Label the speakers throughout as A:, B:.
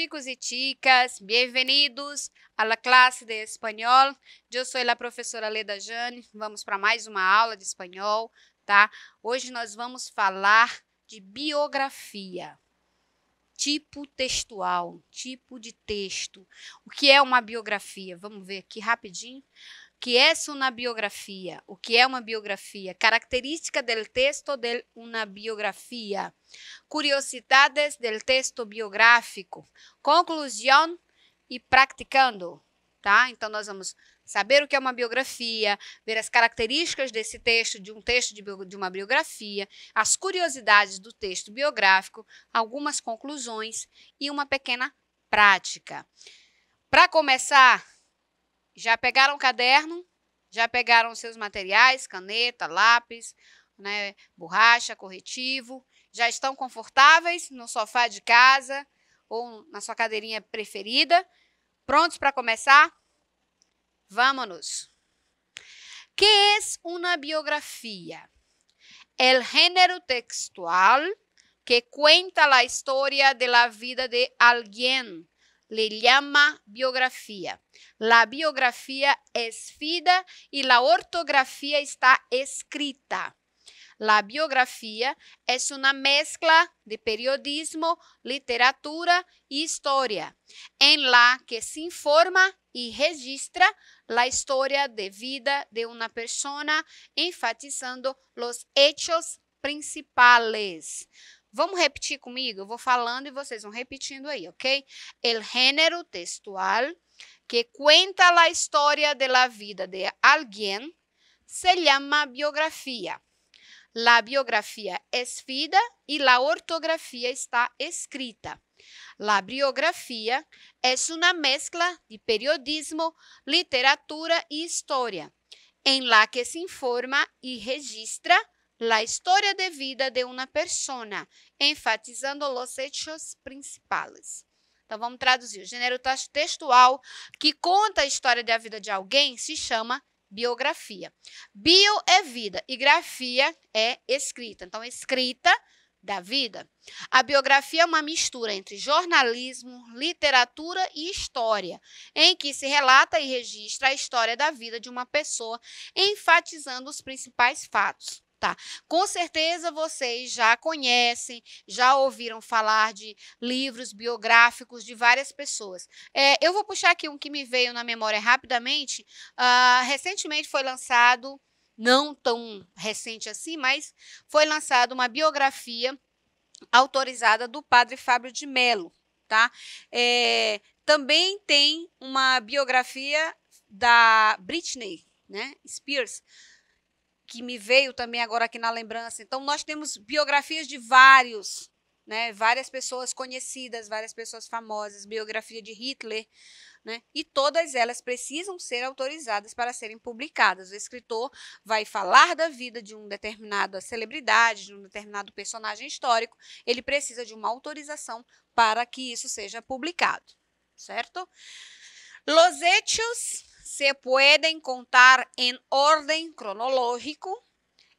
A: chicos y chicas, bienvenidos a la clase de espanhol. Eu sou a professora Leda Jane. Vamos para mais uma aula de espanhol, tá? Hoje nós vamos falar de biografia, tipo textual, tipo de texto. O que é uma biografia? Vamos ver aqui rapidinho. O que é uma biografia? O que é uma biografia? Característica del texto de uma biografia. Curiosidades del texto biográfico. Conclusão e practicando, tá? Então, nós vamos saber o que é uma biografia, ver as características desse texto, de um texto de uma biografia, as curiosidades do texto biográfico, algumas conclusões e uma pequena prática. Para começar, já pegaram o caderno? Já pegaram os seus materiais, caneta, lápis, né, borracha, corretivo? Já estão confortáveis no sofá de casa ou na sua cadeirinha preferida? Prontos para começar? Vámonos! ¿Qué es una biografía? El género textual que cuenta la historia de la vida de alguien. Le llama biografía. La biografía es vida y la ortografía está escrita. La biografía es una mezcla de periodismo, literatura y historia, en la que se informa y registra la historia de vida de una persona, enfatizando los hechos principales. Vamos repetir comigo? Eu vou falando e vocês vão repetindo aí, ok? El género textual que cuenta la historia de la vida de alguien se llama biografía. La biografía es vida y la ortografía está escrita. La biografía es una mezcla de periodismo, literatura y historia, en la que se informa y registra la historia de vida de una persona, enfatizando los hechos principales. Então, vamos traduzir. O gênero textual que conta a história da vida de alguém se chama biografia. Bio é vida e grafia é escrita. Então, escrita da vida. A biografia é uma mistura entre jornalismo, literatura e história, em que se relata e registra a história da vida de uma pessoa, enfatizando os principais fatos. Tá. Com certeza vocês já conhecem, já ouviram falar de livros biográficos de várias pessoas. Eu vou puxar aqui um que me veio na memória rapidamente. Recentemente foi lançado, não tão recente assim, mas foi lançada uma biografia autorizada do padre Fábio de Mello. Tá? Também tem uma biografia da Britney, né, Spears, que me veio também agora aqui na lembrança. Então, nós temos biografias de várias pessoas conhecidas, várias pessoas famosas, biografia de Hitler, né? E todas elas precisam ser autorizadas para serem publicadas. O escritor vai falar da vida de uma determinada celebridade, de um determinado personagem histórico, ele precisa de uma autorização para que isso seja publicado, certo? Los hechos se pueden contar en orden cronológico,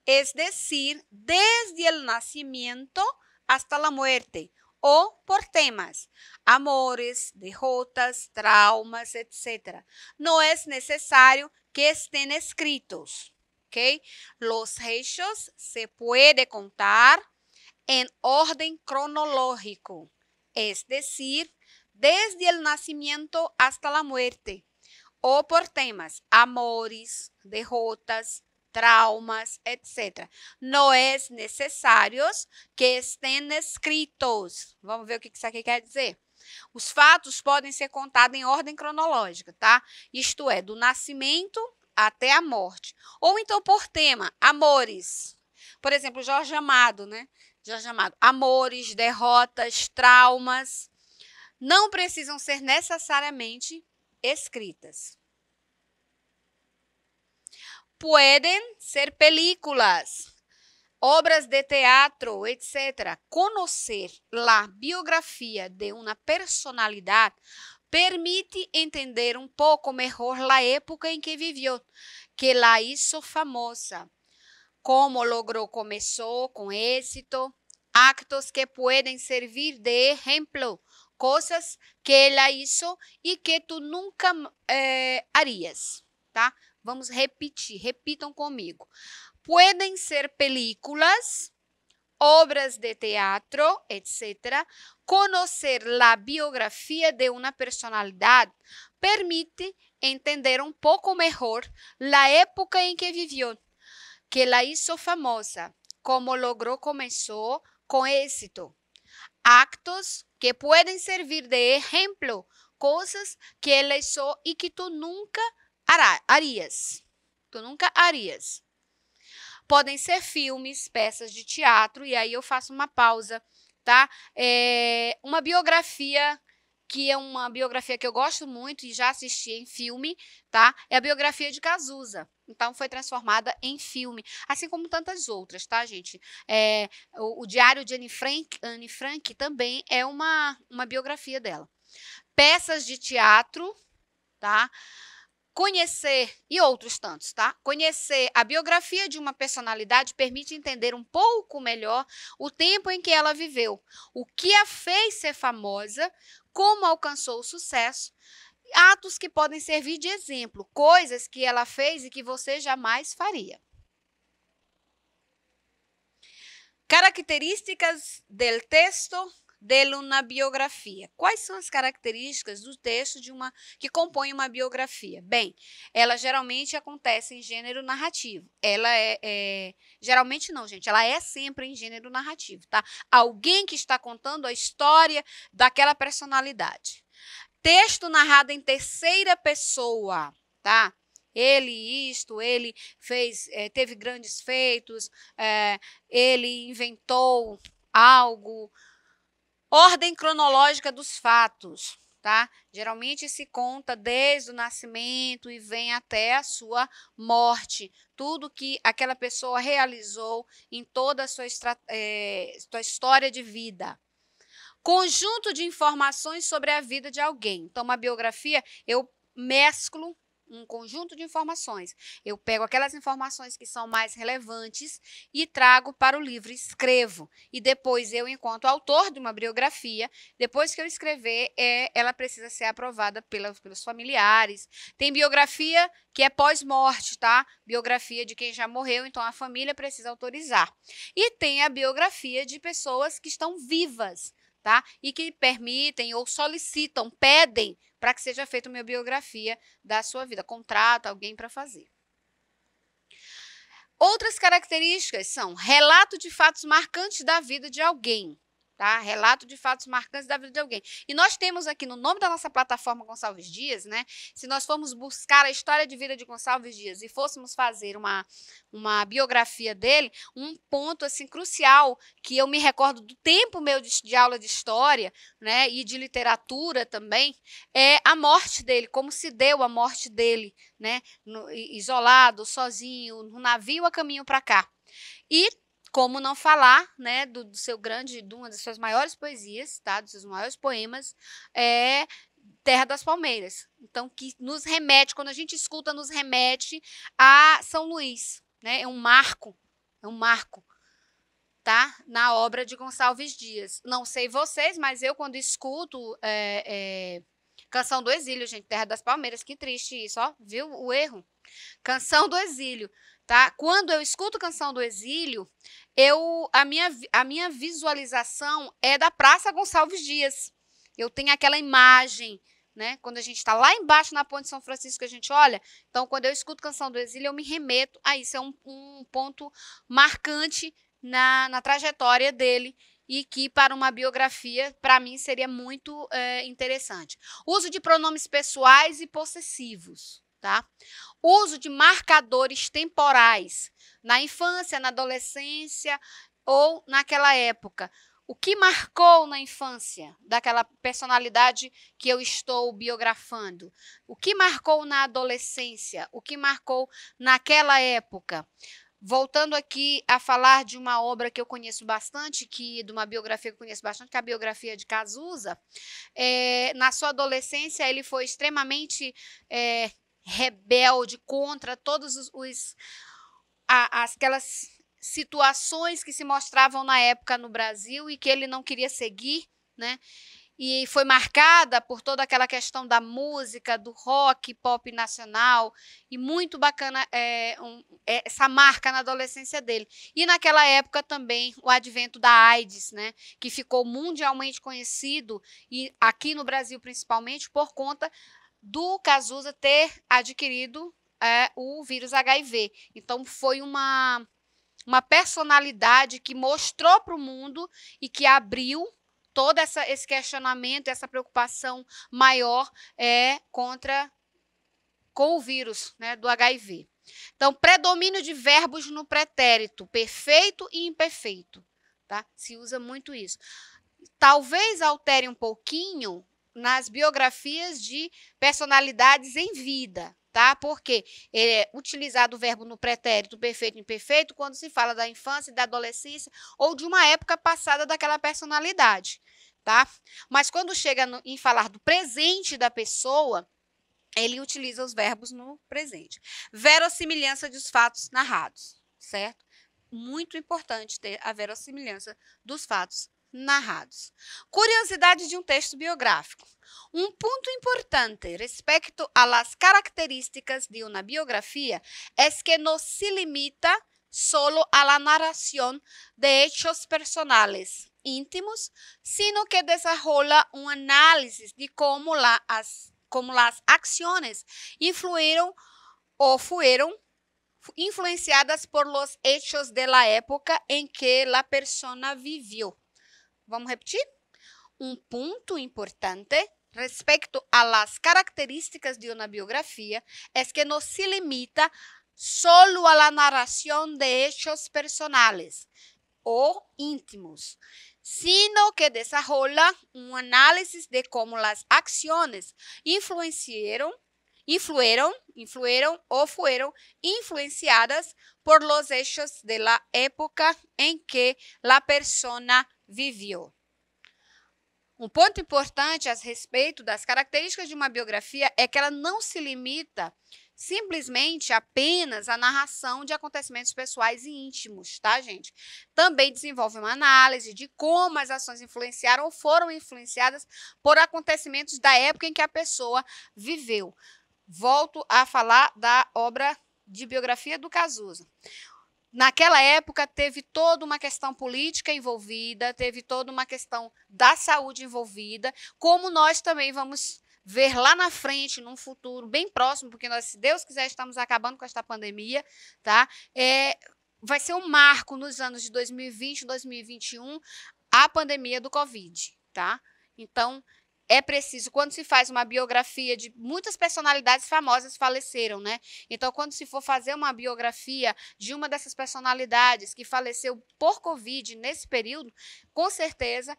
A: es decir, desde el nacimiento hasta la muerte, o por temas, amores, derrotas, traumas, etc. No es necesario que estén escritos, ¿ok? Los hechos se puede contar en orden cronológico, es decir, desde el nacimiento hasta la muerte, o por temas, amores, derrotas, traumas, etc. Não é necessário que estén escritos. Vamos ver o que isso aqui quer dizer. Os fatos podem ser contados em ordem cronológica, tá? Isto é, do nascimento até a morte. Ou então por tema, amores. Por exemplo, Jorge Amado, né? Jorge Amado. Amores, derrotas, traumas. Não precisam ser necessariamente escritas. Pueden ser películas, obras de teatro, etc. Conocer la biografía de una personalidad permite entender un poco mejor la época en que vivió, que la hizo famosa, cómo logró comenzó con éxito, actos que pueden servir de ejemplo, Coisas que ela hizo e que tu nunca harías, tá? Vamos repetir, repitam comigo. Pueden ser películas, obras de teatro, etc. Conocer la biografía de una personalidad permite entender un poco mejor la época en que vivió, que la hizo famosa, cómo logró comenzó con éxito. Actos que pueden servir de ejemplo, cosas que él hizo y que tú nunca harías. Tu nunca harías. Podem ser filmes, peças de teatro, e aí eu faço uma pausa, tá? Uma biografia, que é uma biografia que eu gosto muito e já assisti em filme, tá? É a biografia de Cazuza. Então, foi transformada em filme, assim como tantas outras, tá, gente? O Diário de Anne Frank também é uma biografia dela. Peças de teatro, tá? Conhecer, e outros tantos, tá? Conhecer a biografia de uma personalidade permite entender um pouco melhor o tempo em que ela viveu, o que a fez ser famosa, como alcançou o sucesso, atos que podem servir de exemplo, coisas que ela fez e que você jamais faria. Características del texto de uma biografia. Quais são as características do texto que compõe uma biografia? Bem, ela geralmente acontece em gênero narrativo. Ela geralmente não, gente. Ela é sempre em gênero narrativo, tá? Alguém que está contando a história daquela personalidade. Texto narrado em terceira pessoa, tá? Ele fez, teve grandes feitos, ele inventou algo. Ordem cronológica dos fatos, tá? Geralmente se conta desde o nascimento e vem até a sua morte. Tudo que aquela pessoa realizou em toda a sua história de vida. Conjunto de informações sobre a vida de alguém. Então, uma biografia, eu mesclo um conjunto de informações. Eu pego aquelas informações que são mais relevantes e trago para o livro, escrevo. E depois eu, enquanto autor de uma biografia, depois que eu escrever, ela precisa ser aprovada pelos familiares. Tem biografia que é pós-morte, tá? Biografia de quem já morreu, então a família precisa autorizar. E tem a biografia de pessoas que estão vivas, tá? E que permitem ou solicitam, pedem para que seja feita uma biografia da sua vida. Contrata alguém para fazer. Outras características são relato de fatos marcantes da vida de alguém. Tá? Relato de fatos marcantes da vida de alguém. E nós temos aqui no nome da nossa plataforma Gonçalves Dias, né? Se nós formos buscar a história de vida de Gonçalves Dias e fôssemos fazer uma biografia dele, um ponto assim crucial que eu me recordo do tempo meu de aula de história, né, e de literatura também, é a morte dele, como se deu a morte dele, né, isolado, sozinho, no navio a caminho para cá. E como não falar, né, de uma das suas maiores poesias, tá, dos seus maiores poemas, Terra das Palmeiras. Então, que nos remete, quando a gente escuta, nos remete a São Luís, né? É um marco, tá, na obra de Gonçalves Dias. Não sei vocês, mas eu, quando escuto Canção do Exílio, gente, Terra das Palmeiras, que triste isso, ó, viu o erro? Canção do Exílio. Tá? Quando eu escuto Canção do Exílio, a minha visualização é da Praça Gonçalves Dias. Eu tenho aquela imagem, né? Quando a gente está lá embaixo na Ponte São Francisco, que a gente olha. Então, quando eu escuto Canção do Exílio, eu me remeto a isso. É um ponto marcante na trajetória dele e que, para uma biografia, para mim, seria muito interessante. Uso de pronomes pessoais e possessivos. Tá? Uso de marcadores temporais na infância, na adolescência ou naquela época. O que marcou na infância daquela personalidade que eu estou biografando? O que marcou na adolescência? O que marcou naquela época? Voltando aqui a falar de uma obra que eu conheço bastante, de uma biografia que eu conheço bastante, que é a biografia de Cazuza. Na sua adolescência, ele foi extremamente rebelde contra todas aquelas situações que se mostravam na época no Brasil e que ele não queria seguir, né? e foi marcada por toda aquela questão da música, do rock, pop nacional, e muito bacana essa marca na adolescência dele. E naquela época também o advento da AIDS, né, que ficou mundialmente conhecido, e aqui no Brasil principalmente, por conta do Cazuza ter adquirido o vírus HIV. Então foi uma personalidade que mostrou para o mundo e que abriu todo esse questionamento, essa preocupação maior com o vírus, né, do HIV. Então, predomínio de verbos no pretérito, perfeito e imperfeito. Tá? Se usa muito isso. Talvez altere um pouquinho nas biografias de personalidades em vida, tá? Porque é utilizado o verbo no pretérito perfeito e imperfeito quando se fala da infância e da adolescência ou de uma época passada daquela personalidade, tá? Mas quando chega em falar do presente da pessoa, ele utiliza os verbos no presente. Verossimilhança dos fatos narrados, certo? Muito importante ter a verossimilhança dos fatos narrados. Curiosidade de um texto biográfico. Um ponto importante respecto a las características de una biografía es que no se limita solo a la narración de hechos personales íntimos, sino que desarrolla un análisis de cómo las acciones influyeron o fueron influenciadas por los hechos de la época en que la persona vivió. Vamos repetir? Um ponto importante respecto a las características de una biografía es que no se limita solo a la narración de hechos personales o íntimos, sino que desarrolla un análisis de cómo las acciones influyeron o fueron influenciadas por los hechos de la época en que la persona viveu. Um ponto importante a respeito das características de uma biografia é que ela não se limita simplesmente apenas à narração de acontecimentos pessoais e íntimos, tá, gente? Também desenvolve uma análise de como as ações influenciaram ou foram influenciadas por acontecimentos da época em que a pessoa viveu. Volto a falar da obra de biografia do Cazuza. Naquela época, teve toda uma questão política envolvida, teve toda uma questão da saúde envolvida, como nós também vamos ver lá na frente, num futuro bem próximo, porque nós, se Deus quiser, estamos acabando com esta pandemia, tá? Vai ser um marco nos anos de 2020 e 2021, a pandemia do Covid, tá? Então, é preciso, quando se faz uma biografia de muitas personalidades famosas faleceram, né? Então, quando se for fazer uma biografia de uma dessas personalidades que faleceu por Covid nesse período, com certeza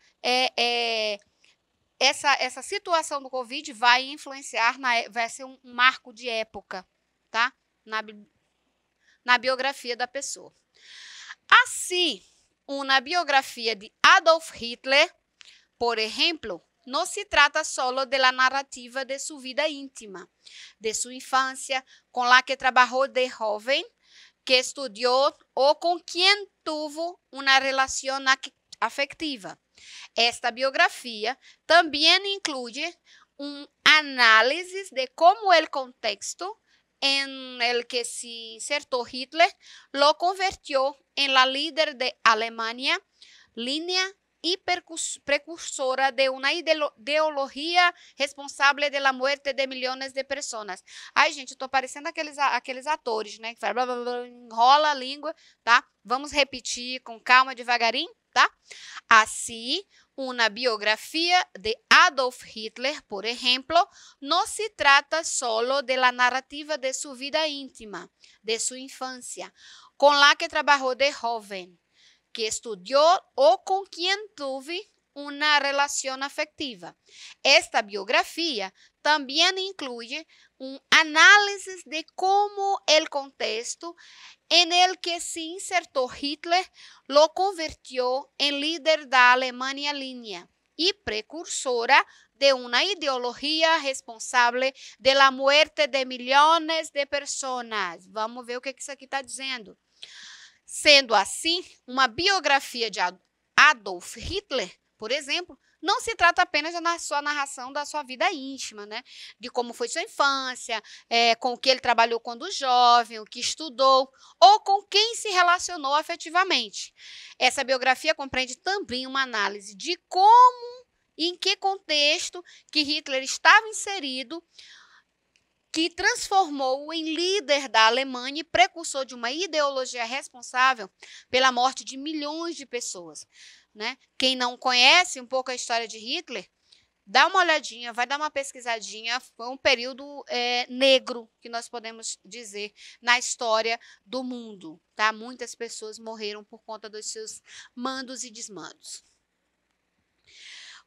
A: essa situação do Covid vai influenciar, vai ser um marco de época, tá? Na biografia da pessoa. Assim, uma biografia de Adolf Hitler, por exemplo, no se trata solo de la narrativa de su vida íntima, de su infancia, con la que trabajó de joven, que estudió o con quien tuvo una relación afectiva. Esta biografía también incluye un análisis de cómo el contexto en el que se insertó Hitler lo convirtió en la líder de Alemania, línea y precursora de una ideologia responsável de la muerte de milhões de pessoas. Ai, gente, eu tô parecendo aqueles atores, né? Que fala, blá, blá, blá, enrola a língua, tá? Vamos repetir com calma, devagarinho, tá? Assim, uma biografia de Adolf Hitler, por exemplo, não se trata solo de la narrativa de su vida íntima, de su infancia, con la que trabajó de joven, que estudió o con quien tuve una relación afectiva. Esta biografía también incluye un análisis de cómo el contexto en el que se insertó Hitler lo convirtió en líder de Alemania línea y precursora de una ideología responsable de la muerte de milhões de personas. Vamos ver o que isso aqui está dizendo. Sendo assim, uma biografia de Adolf Hitler, por exemplo, não se trata apenas da sua narração da sua vida íntima, né? De como foi sua infância, com o que ele trabalhou quando jovem, o que estudou, ou com quem se relacionou afetivamente. Essa biografia compreende também uma análise de como e em que contexto que Hitler estava inserido, que transformou-o em líder da Alemanha e precursor de uma ideologia responsável pela morte de milhões de pessoas, né? Quem não conhece um pouco a história de Hitler, dá uma olhadinha, vai dar uma pesquisadinha. Foi um período negro, que nós podemos dizer, na história do mundo. Tá? Muitas pessoas morreram por conta dos seus mandos e desmandos.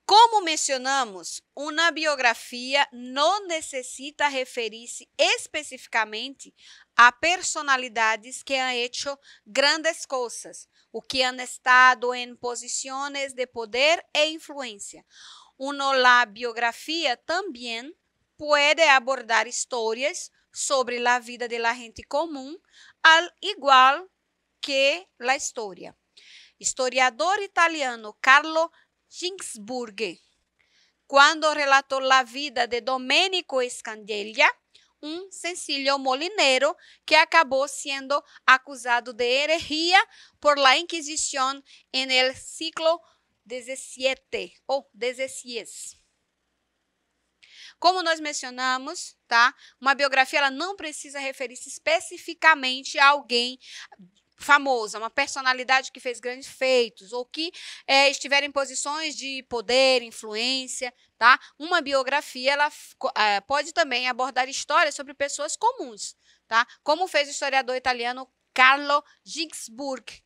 A: Como mencionamos, uma biografia não necessita referir-se especificamente a personalidades que han hecho grandes coisas, o que han estado em posições de poder e influência. La biografía también puede abordar historias sobre la vida de la gente común, al igual que la historia. Historiador italiano Carlo Ginzburg, cuando relató la vida de Domenico Scandelia, un sencillo molinero que acabó siendo acusado de herejía por la Inquisición en el siglo XVII ou XVI. Como nós mencionamos, tá? Uma biografia ela não precisa referir-se especificamente a alguém famoso, uma personalidade que fez grandes feitos ou que estiver em posições de poder, influência, tá? Uma biografia ela pode também abordar histórias sobre pessoas comuns, tá? Como fez o historiador italiano Carlo Ginzburg,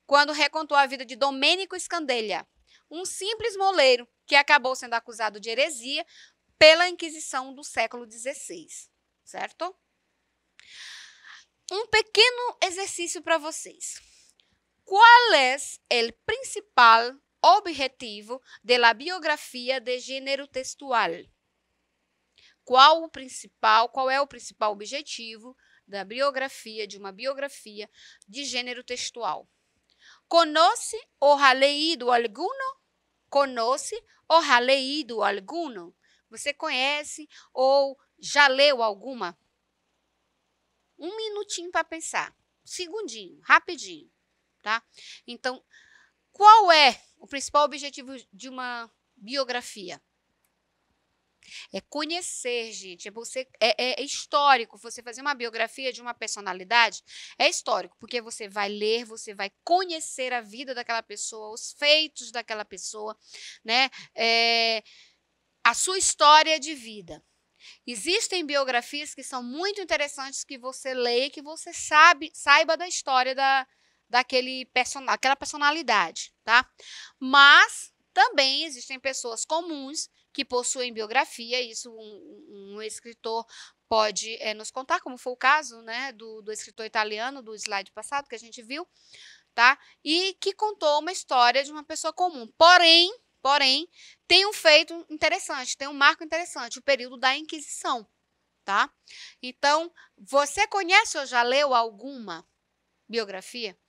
A: quando recontou a vida de Domenico Scandelia, um simples moleiro que acabou sendo acusado de heresia pela Inquisição do século XVI, certo? Um pequeno exercício para vocês. Qual é o principal objetivo da biografia de gênero textual? Qual é o principal objetivo da biografia, de uma biografia de gênero textual? ¿Conoce o ha leído alguno? ¿Conoce o ha leído alguno? Você conhece ou já leu alguma? Um minutinho para pensar. Segundinho, rapidinho, tá? Então, qual é o principal objetivo de uma biografia? É conhecer, gente. É histórico. Você fazer uma biografia de uma personalidade é histórico, porque você vai ler, você vai conhecer a vida daquela pessoa, os feitos daquela pessoa, né? A sua história de vida. Existem biografias que são muito interessantes que você lê e que você saiba da história daquela personalidade, tá? Mas também existem pessoas comuns que possuem biografia, isso um escritor pode nos contar, como foi o caso, né, do escritor italiano do slide passado que a gente viu, tá? E que contou uma história de uma pessoa comum. Porém, tem um feito interessante, tem um marco interessante, o período da Inquisição, tá? Então, você conhece ou já leu alguma biografia?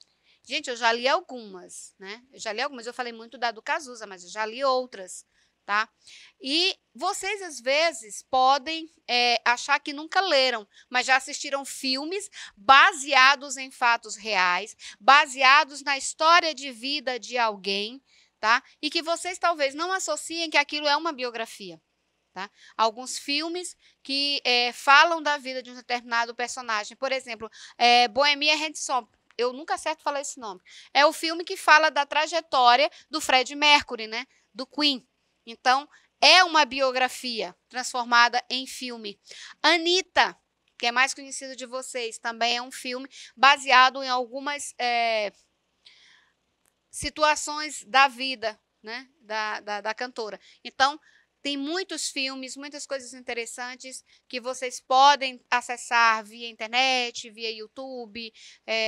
A: Gente, eu já li algumas, né? Eu falei muito do Cazuza, mas eu já li outras, tá? E vocês, às vezes, podem achar que nunca leram, mas já assistiram filmes baseados em fatos reais, baseados na história de vida de alguém, tá? E que vocês talvez não associem que aquilo é uma biografia. Tá? Alguns filmes que falam da vida de um determinado personagem. Por exemplo, Bohemian Rhapsody. Eu nunca acerto falar esse nome. É o filme que fala da trajetória do Freddie Mercury, né? Do Queen. Então, é uma biografia transformada em filme. Anitta, que é mais conhecido de vocês, também é um filme baseado em algumas situações da vida, né, da cantora. Então, tem muitos filmes, muitas coisas interessantes que vocês podem acessar via internet, via YouTube.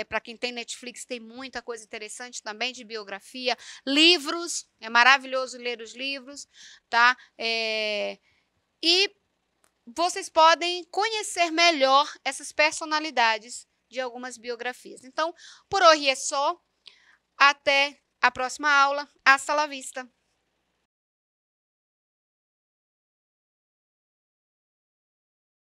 A: Para quem tem Netflix, tem muita coisa interessante também de biografia. Livros, é maravilhoso ler os livros, tá? E vocês podem conhecer melhor essas personalidades de algumas biografias. Então, por hoje é só. Até a próxima aula. Hasta la vista.